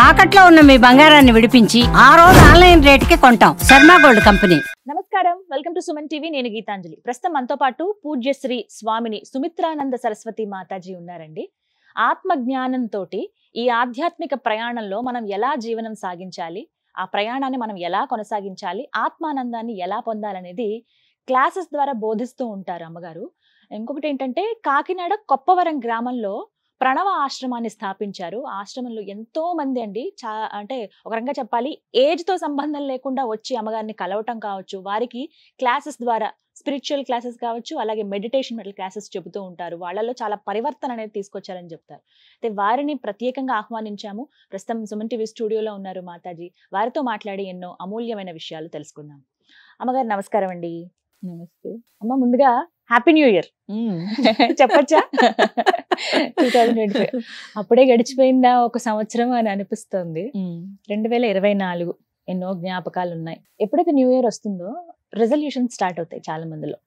తాకట్లో ఉన్న మీ బంగారాన్ని విడిపించి ఆ రోజు ఆన్లైన్ రేటుకి కొంటాం. Sharma gold company. నమస్కారం, వెల్కమ్ టు సుమన్ టీవీ. నేను గీతాంజలి. ప్రస్తుతం మనతో పాటు పూజ్యశ్రీ స్వామిని సుమిత్రానంద సరస్వతి మాతాజీ ఉన్నారండి. ఆత్మ జ్ఞానంతో ఈ ఆధ్యాత్మిక ప్రయాణంలో మనం ఎలా జీవనం సాగించాలి, ఆ ప్రయాణాన్ని మనం ఎలా కొనసాగించాలి, ఆత్మానందాన్ని ఎలా పొందాలనేది క్లాసెస్ ద్వారా బోధిస్తూ ఉంటారు అమ్మగారు. ఇంకొకటి ఏంటంటే, కాకినాడ కొప్పవరం గ్రామంలో ప్రణవ ఆశ్రమాన్ని స్థాపించారు. ఆశ్రమంలో ఎంతో మంది అండి, అంటే ఒక రకంగా చెప్పాలి, ఏజ్ తో సంబంధం లేకుండా వచ్చి అమ్మగారిని కలవటం కావచ్చు, వారికి క్లాసెస్ ద్వారా స్పిరిచువల్ క్లాసెస్ కావచ్చు, అలాగే మెడిటేషన్ క్లాసెస్ చెబుతూ ఉంటారు. వాళ్ళలో చాలా పరివర్తన అనేది తీసుకొచ్చారని చెప్తారు. అయితే వారిని ప్రత్యేకంగా ఆహ్వానించాము. ప్రస్తుతం సుమన్ టీవీ స్టూడియోలో ఉన్నారు మాతాజీ. వారితో మాట్లాడి ఎన్నో అమూల్యమైన విషయాలు తెలుసుకుందాం. అమ్మగారు నమస్కారం అండి. నమస్తే అమ్మ, ముందుగా హ్యాపీ న్యూ ఇయర్ చెప్పచ్చా? 2025 అప్పుడే గడిచిపోయిందా ఒక సంవత్సరం అని అనిపిస్తుంది. 2024 ఎన్నో జ్ఞాపకాలు ఉన్నాయి. ఎప్పుడైతే న్యూ ఇయర్ వస్తుందో రెజల్యూషన్ స్టార్ట్ అవుతాయి చాలా మందిలో.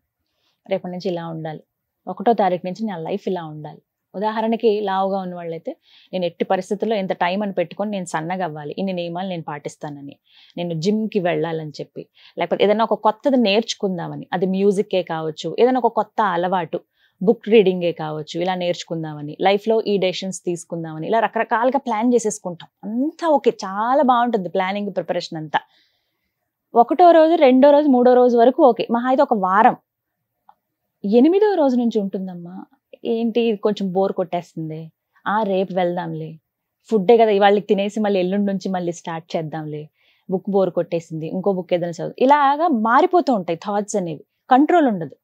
రేపటి నుంచి ఇలా ఉండాలి, 1వ తారీఖు నుంచి నా లైఫ్ ఇలా ఉండాలి. ఉదాహరణకి లావుగా ఉన్న వాళ్ళైతే, నేను ఎట్టి పరిస్థితుల్లో ఎంత టైం అని పెట్టుకొని నేను సన్నగా అవ్వాలి, ఇన్ని నియమాలు నేను పాటిస్తానని, నేను జిమ్కి వెళ్ళాలని చెప్పి, లేకపోతే ఏదైనా ఒక కొత్తది నేర్చుకుందామని, అది మ్యూజిక్కే కావచ్చు, ఏదైనా ఒక కొత్త అలవాటు, బుక్ రీడింగే కావచ్చు, ఇలా నేర్చుకుందామని, లైఫ్లో ఈ డెసిషన్స్ తీసుకుందామని, ఇలా రకరకాలుగా ప్లాన్ చేసేసుకుంటాం. అంతా ఓకే, చాలా బాగుంటుంది ప్లానింగ్ ప్రిపరేషన్ అంతా. 1వ రోజు, 2వ రోజు, 3వ రోజు వరకు ఓకే, మహా అయితే ఒక వారం. 8వ రోజు నుంచి ఉంటుందమ్మా, ఏంటి కొంచెం బోర్ కొట్టేస్తుంది, రేపు వెళ్దాంలే, ఫుడ్డే కదా ఇవాళకి తినేసి మళ్ళీ ఎల్లుండి నుంచి మళ్ళీ స్టార్ట్ చేద్దాంలే, బుక్ బోర్ కొట్టేసింది, ఇంకో బుక్ ఏదైనా చదువు, ఇలాగా మారిపోతూ ఉంటాయి థాట్స్ అనేవి. కంట్రోల్ ఉండదు,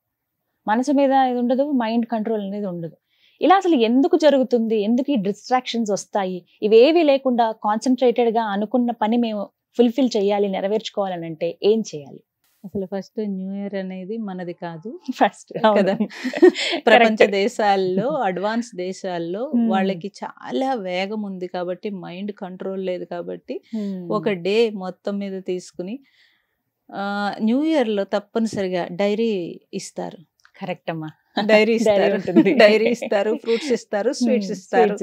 మనసు మీద ఇది ఉండదు, మైండ్ కంట్రోల్ అనేది ఉండదు. ఇలా అసలు ఎందుకు జరుగుతుంది, ఎందుకు ఈ డిస్ట్రాక్షన్స్ వస్తాయి? ఇవేవి లేకుండా కాన్సన్ట్రేటెడ్గా అనుకున్న పని మేము ఫుల్ఫిల్ చేయాలి, నెరవేర్చుకోవాలని అంటే ఏం చేయాలి? అసలు ఫస్ట్ న్యూ ఇయర్ అనేది మనది కాదు, ఫస్ట్ కదా. ప్రపంచ దేశాల్లో, అడ్వాన్స్ దేశాల్లో వాళ్ళకి చాలా వేగం ఉంది కాబట్టి, మైండ్ కంట్రోల్ లేదు కాబట్టి, ఒక డే మొత్తం మీద తీసుకుని న్యూ ఇయర్ లో తప్పనిసరిగా డైరీ ఇస్తారు. కరెక్ట్ అమ్మా, డైరీ ఇస్తారు, డైరీ ఇస్తారు, ఫ్రూట్స్ ఇస్తారు, స్వీట్స్ ఇస్తారు,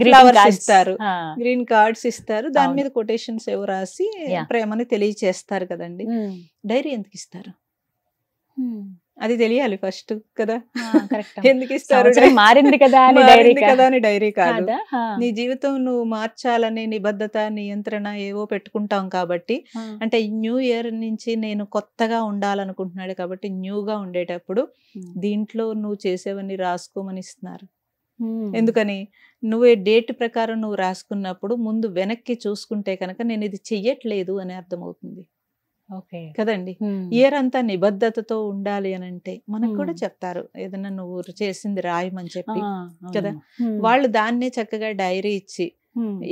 ఫ్లవర్స్ ఇస్తారు, గ్రీన్ కార్డ్స్ ఇస్తారు, దాని మీద కొటేషన్స్ ఏవో రాసి ప్రేమని తెలియచేస్తారు కదండి. డైరీ ఎందుకు ఇస్తారు అది తెలియాలి ఫస్ట్ కదా. ఎందుకు ఇస్తారు? మారింది కదా అని డైరీ కాదు. నీ జీవితం నువ్వు మార్చాలని నిబద్ధత, నియంత్రణ ఏవో పెట్టుకుంటాం కాబట్టి, అంటే న్యూ ఇయర్ నుంచి నేను కొత్తగా ఉండాలనుకుంటున్నాడు కాబట్టి న్యూగా ఉండేటప్పుడు దీంట్లో నువ్వు చేసేవన్నీ రాసుకోమని ఇస్తున్నారు. ఎందుకని? నువ్వే డేట్ ప్రకారం నువ్వు రాసుకున్నప్పుడు ముందు వెనక్కి చూసుకుంటే కనుక నేను ఇది చెయ్యట్లేదు అని అర్థమవుతుంది కదండి. ఇయర్ అంతా నిబద్ధతతో ఉండాలి అని అంటే మనకు కూడా చెప్తారు, ఏదైనా నువ్వు చేసింది రాయమని చెప్పి కదా. వాళ్ళు దాన్నే చక్కగా డైరీ ఇచ్చి,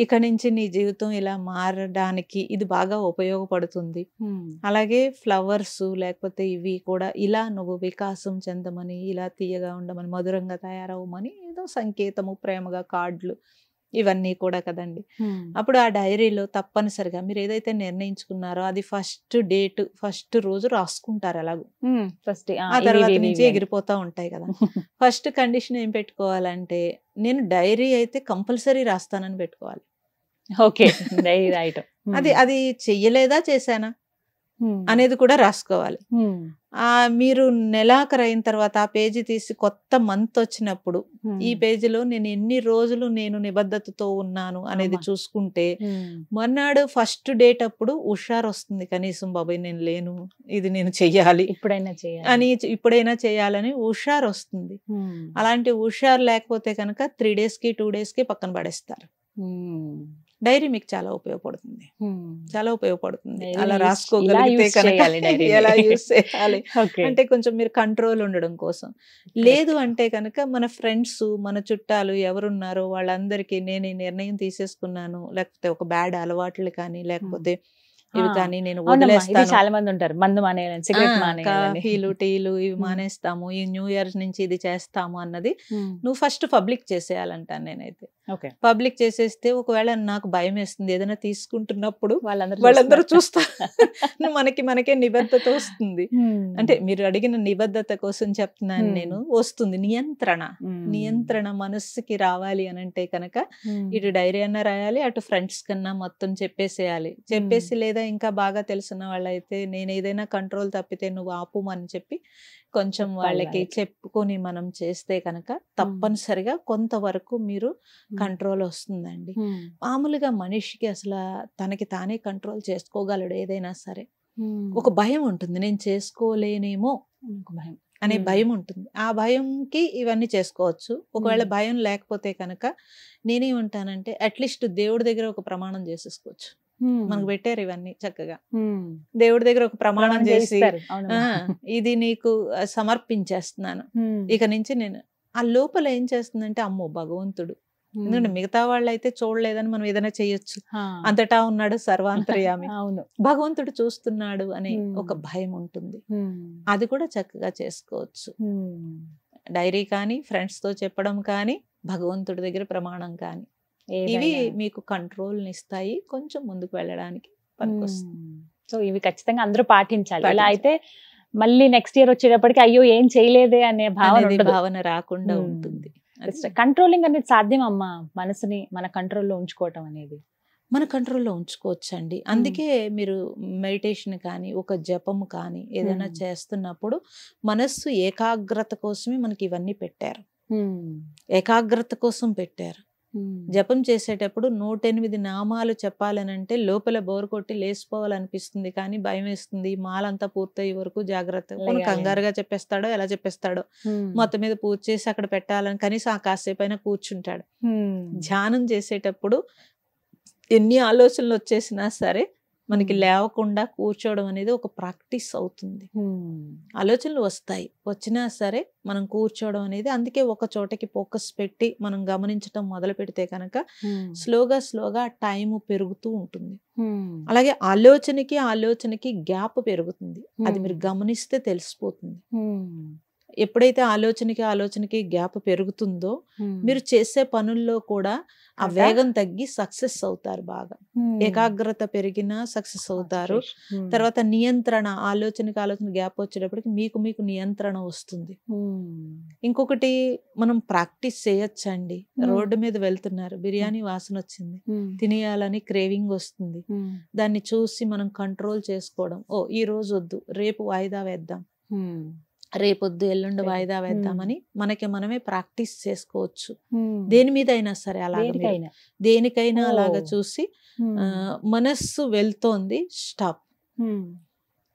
ఇక నుంచి నీ జీవితం ఇలా మారడానికి ఇది బాగా ఉపయోగపడుతుంది, అలాగే ఫ్లవర్స్ లేకపోతే ఇవి కూడా ఇలా నువ్వు వికాసం చెందమని, ఇలా తీయగా ఉండమని, మధురంగా తయారవ్వమని ఏదో సంకేతము, ప్రేమగా కార్డులు ఇవన్నీ కూడా కదండి. అప్పుడు ఆ డైరీలో తప్పనిసరిగా మీరు ఏదైతే నిర్ణయించుకున్నారో అది ఫస్ట్ డేట్, ఫస్ట్ రోజు రాసుకుంటారు. ఎలాగో ఫస్ట్ ఆ తర్వాత నుంచి ఎగిరిపోతా ఉంటాయి కదా. ఫస్ట్ కండిషన్ ఏం పెట్టుకోవాలంటే, నేను డైరీ అయితే కంపల్సరీ రాస్తానని పెట్టుకోవాలి. ఓకే, డైరీ రాయటం. అది చెయ్యలేదా చేశానా అనేది కూడా రాసుకోవాలి. మీరు నెలాఖరు అయిన తర్వాత ఆ పేజీ తీసి కొత్త మంత్ వచ్చినప్పుడు ఈ పేజీలో నేను ఎన్ని రోజులు నేను నిబద్ధతతో ఉన్నాను అనేది చూసుకుంటే, మర్నాడు ఫస్ట్ డేట్ అప్పుడు హుషారు వస్తుంది. కనీసం బాబాయ్ నేను లేను, ఇది నేను చెయ్యాలి, ఇప్పుడైనా చేయాలని హుషారు వస్తుంది. అలాంటి హుషారు లేకపోతే కనుక 3 daysకి 2 daysకి పక్కన పడేస్తారు. డైరీ మీకు చాలా ఉపయోగపడుతుంది, చాలా ఉపయోగపడుతుంది. అలా రాసుకోగలిగితే కనుక ఎలా యూస్ చేయాలి అంటే కొంచెం మీరు కంట్రోల్ ఉండడం కోసం. లేదు అంటే కనుక మన ఫ్రెండ్స్, మన చుట్టాలు ఎవరున్నారో వాళ్ళందరికీ నేను ఈ నిర్ణయం తీసేసుకున్నాను, లేకపోతే ఒక బ్యాడ్ అలవాట్లు కానీ, లేకపోతే ఇవి కానీ నేను అవునమ్మా, ఇది వదిలేస్తాను, చాలా మంది ఉంటారు, మందు మానేయాలని, సిగరెట్ మానేయాలని. కాఫీలు టీలు ఇవి Hmm. మానేస్తాము, ఈ న్యూ ఇయర్ నుంచి ఇది చేస్తాము అన్నది నువ్వు ఫస్ట్ పబ్లిక్ చేసేయాలంటాను నేనైతే. ఓకే, పబ్లిక్ చేసేస్తే ఒకవేళ నాకు భయం వేస్తుంది ఏదైనా తీసుకుంటున్నప్పుడు వాళ్ళందరూ వాళ్ళందరూ చూస్తున్నారు. చూస్తారు, మనకే నిబద్ధత వస్తుంది. అంటే మీరు అడిగిన నిబద్ధత కోసం చెప్తున్నాను నేను. వస్తుంది నియంత్రణ మనస్సుకి రావాలి అని అంటే కనుక ఇటు డైరీ అన్నా రాయాలి, అటు ఫ్రెండ్స్ కన్నా మొత్తం చెప్పేసేయాలి. చెప్పేసి లేదా ఇంకా బాగా తెలిసిన వాళ్ళైతే నేను ఏదైనా కంట్రోల్ తప్పితే నువ్వు ఆపుమని చెప్పి కొంచెం వాళ్ళకి చెప్పుకొని మనం చేస్తే కనుక తప్పనిసరిగా కొంతవరకు మీరు కంట్రోల్ వస్తుందండి. మామూలుగా మనిషికి అసలు తనకి తానే కంట్రోల్ చేసుకోగలడు ఏదైనా సరే. ఒక భయం ఉంటుంది, నేను చేసుకోలేనేమో భయం అనే భయం ఉంటుంది. ఆ భయంకి ఇవన్నీ చేసుకోవచ్చు. ఒకవేళ భయం లేకపోతే కనుక నేనేమంటానంటే అట్లీస్ట్ దేవుడి దగ్గర ఒక ప్రమాణం చేసేసుకోవచ్చు. మనకు పెట్టారు ఇవన్నీ చక్కగా, దేవుడి దగ్గర ఒక ప్రమాణం చేసి ఇది నీకు సమర్పించేస్తున్నాను, ఇక నుంచి నేను ఆ లోపల ఏం చేస్తుందంటే అమ్మో భగవంతుడు, ఎందుకంటే మిగతా వాళ్ళు అయితే చూడలేదని మనం ఏదైనా చేయొచ్చు, అంతటా ఉన్నాడు సర్వాంతర్యామి, అవును, భగవంతుడు చూస్తున్నాడు అనే ఒక భయం ఉంటుంది. అది కూడా చక్కగా చేసుకోవచ్చు. డైరీ కానీ, ఫ్రెండ్స్ తో చెప్పడం కానీ, భగవంతుడి దగ్గర ప్రమాణం కానీ, ఇవి మీకు కంట్రోల్ ఇస్తాయి, కొంచెం ముందుకు వెళ్ళడానికి పనికొస్తుంది. సో ఇవి ఖచ్చితంగా అందరూ పాటించాలి. ఇలా అయితే మళ్ళీ నెక్స్ట్ ఇయర్ వచ్చేటప్పటికి అయ్యో ఏం చేయలేదే అనే భావన రాకుండా ఉంటుంది. కంట్రోలింగ్ అనేది సాధ్యం అమ్మా, మనసుని మన కంట్రోల్లో ఉంచుకోవటం అనేది మన కంట్రోల్లో ఉంచుకోవచ్చు అండి. అందుకే మీరు మెడిటేషన్ కానీ, ఒక జపము కానీ ఏదైనా చేస్తున్నప్పుడు మనస్సు ఏకాగ్రత కోసమే మనకి ఇవన్నీ పెట్టారు, ఏకాగ్రత కోసం పెట్టారు. జపం చేసేటప్పుడు 108 నామాలు చెప్పాలనంటే లోపల బోర్ కొట్టి లేచిపోవాలనిపిస్తుంది, కానీ భయం వేస్తుంది, మాలంతా పూర్తయ్యే వరకు జాగ్రత్త, కంగారుగా చెప్పేస్తాడో ఎలా చెప్పేస్తాడో, మొత్తం మీద పూజ చేసి అక్కడ పెట్టాలని కనీసం ఆ కాసేపు అయినా కూర్చుంటాడు. ధ్యానం చేసేటప్పుడు ఎన్ని ఆలోచనలు వచ్చేసినా సరే మనకి లేవకుండా కూర్చోవడం అనేది ఒక ప్రాక్టీస్ అవుతుంది. ఆలోచనలు వస్తాయి, వచ్చినా సరే మనం కూర్చోవడం అనేది, అందుకే ఒక చోటకి ఫోకస్ పెట్టి మనం గమనించడం మొదలు పెడితే కనుక స్లోగా టైం పెరుగుతూ ఉంటుంది. అలాగే ఆలోచనకి గ్యాప్ పెరుగుతుంది, అది మీరు గమనిస్తే తెలిసిపోతుంది. ఎప్పుడైతే ఆలోచనకి గ్యాప్ పెరుగుతుందో మీరు చేసే పనుల్లో కూడా ఆ వేగం తగ్గి సక్సెస్ అవుతారు, బాగా ఏకాగ్రత పెరిగినా సక్సెస్ అవుతారు. తర్వాత నియంత్రణ, ఆలోచన గ్యాప్ వచ్చేటప్పటికి మీకు నియంత్రణ వస్తుంది. ఇంకొకటి మనం ప్రాక్టీస్ చేయొచ్చండి. రోడ్డు మీద వెళ్తున్నారు, బిర్యానీ వాసన వచ్చింది, తినేయాలని క్రేవింగ్ వస్తుంది, దాన్ని చూసి మనం కంట్రోల్ చేసుకోవడం, ఈ రోజు వద్దు రేపు వాయిదా వేద్దాం, రేపొద్దు ఎల్లుండి వాయిదా వేద్దామని మనకి మనమే ప్రాక్టీస్ చేసుకోవచ్చు. దేని మీద అయినా సరే అలాగే దేనికైనా అలాగా చూసి మనస్సు వెళ్తోంది స్టాప్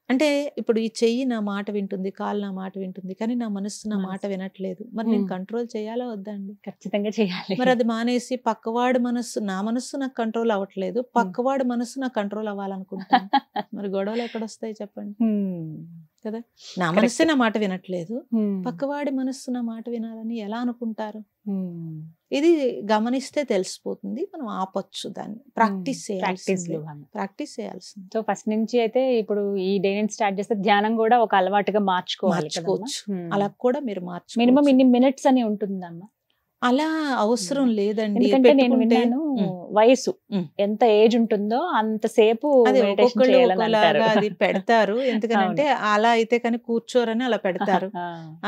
అంటే, ఇప్పుడు ఈ చెయ్యి నా మాట వింటుంది, కాలు నా మాట వింటుంది, కానీ నా మనస్సు నా మాట వినట్లేదు, మరి నేను కంట్రోల్ చేయాలా వద్దండి? ఖచ్చితంగా చేయాలి. మరి అది మానేసి పక్కవాడి మనస్సు, నా మనస్సు నాకు కంట్రోల్ అవ్వట్లేదు, పక్కవాడి మనస్సు నాకు కంట్రోల్ అవ్వాలనుకుంటాను, మరి గొడవలు ఎక్కడొస్తాయి చెప్పండి కదా? నా మనస్సే నా మాట వినట్లేదు, పక్కవాడి మనస్సు నా మాట వినాలని ఎలా అనుకుంటారు? ఇది గమనిస్తే తెలిసిపోతుంది, మనం ఆపొచ్చు దాన్ని. ప్రాక్టీస్ చేయాల్సింది. సో ఫస్ట్ నుంచి అయితే ఇప్పుడు ఈ డే నుంచి స్టార్ట్ చేస్తే ధ్యానం కూడా ఒక అలవాటుగా మార్చుకోవచ్చు. అలా కూడా మీరు మార్చుకోవచ్చు. మినిమం ఇన్ని మినిట్స్ అని ఉంటుందమ్మా? అలా అవసరం లేదండి. ఎందుకంటే నేను విన్నాను, వయసు ఎంత ఏజ్ ఉంటుందో అంతసేపు అది పెడతారు. ఎందుకంటే అలా అయితే కానీ కూర్చోరని అలా పెడతారు.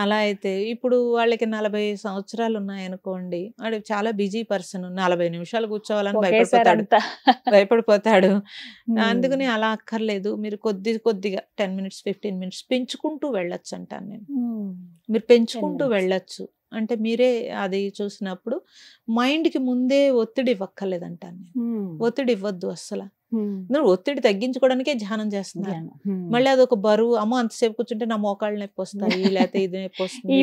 అలా అయితే ఇప్పుడు వాళ్ళకి 40 సంవత్సరాలు ఉన్నాయనుకోండి, వాడు చాలా బిజీ పర్సన్, 40 నిమిషాలు కూర్చోవాలని భయపడిపోతాడు. అందుకని అలా అక్కర్లేదు, మీరు కొద్దిగా 10 minutes 15 minutes పెంచుకుంటూ వెళ్ళొచ్చు అంటాను నేను. మీరు పెంచుకుంటూ వెళ్ళొచ్చు అంటే మీరే అది చూసినప్పుడు మైండ్కి ముందే ఒత్తిడి ఇవ్వక్కర్లేదంటాను నేను. ఒత్తిడి ఇవ్వద్దు అస్సలు. ఒత్తిడి తగ్గించుకోవడానికే ధ్యానం చేస్తున్నాను. మళ్ళీ అదొక బరువు, అమ్మో అంతసేపు కూర్చుంటే నా మోకాళ్ళు నొప్పి వస్తాయి, లేకపోతే ఇది నొప్పి వస్తుంది,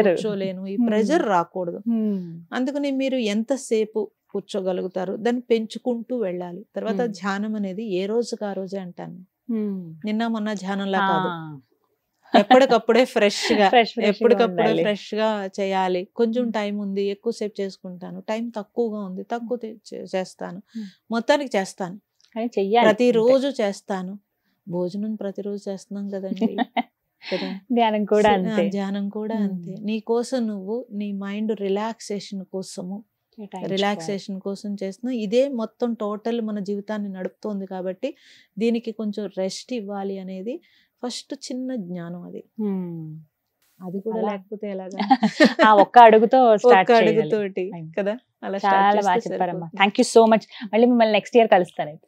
కూర్చోలేను, ఈ ప్రెషర్ రాకూడదు. అందుకని మీరు ఎంతసేపు కూర్చోగలుగుతారు దాన్ని పెంచుకుంటూ వెళ్ళాలి. తర్వాత ధ్యానం అనేది ఏ రోజుకి ఆ రోజే అంటాను, నిన్న మొన్న ధ్యానంలా కాదు, ఎప్పటికప్పుడే ఫ్రెష్ గా చేయాలి. కొంచెం టైం ఉంది, ఎక్కువసేపు చేసుకుంటాను, టైం తక్కువగా ఉంది, తక్కువ చేస్తాను, మొత్తానికి చేస్తాను, కానీ చెయ్యాలి ప్రతిరోజు చేస్తాను. భోజనం ప్రతిరోజు చేస్తున్నాం కదండి కదా. ధ్యానం కూడా అంతే. ధ్యానం కూడా అంతే. నీ కోసం నువ్వు నీ మైండ్ రిలాక్సేషన్ కోసం చేస్తున్నావు. ఇదే మొత్తం టోటల్ మన జీవితాన్ని నడుపుతోంది కాబట్టి దీనికి కొంచెం రెస్ట్ ఇవ్వాలి అనేది ఫస్ట్ చిన్న జ్ఞానం. అది కూడా లేకపోతే ఎలాగా? ఒక్క అడుగుతో అడుగుతోటి కదా. అలా చాలా బాగా చెప్పారమ్మా. Thank you so much. మళ్ళీ మిమ్మల్ని నెక్స్ట్ ఇయర్ కలుస్తాను.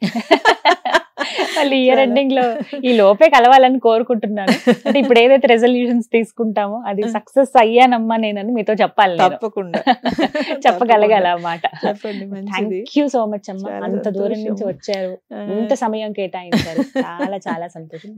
మళ్ళీ ఇయర్ ఎండింగ్ లో ఈ లోపే కలవాలని కోరుకుంటున్నాను. అంటే ఇప్పుడు ఏదైతే రెజల్యూషన్స్ తీసుకుంటామో అది సక్సెస్ అయ్యానమ్మా నేనని మీతో చెప్పాలి. తప్పకుండా చెప్పగలగాలి అన్నమాట. చెప్పండి. థ్యాంక్ యూ సో మచ్ అమ్మా. అంత దూరం నుంచి వచ్చారు, ఇంత సమయం కేటాయించారు. చాలా చాలా సంతోషం.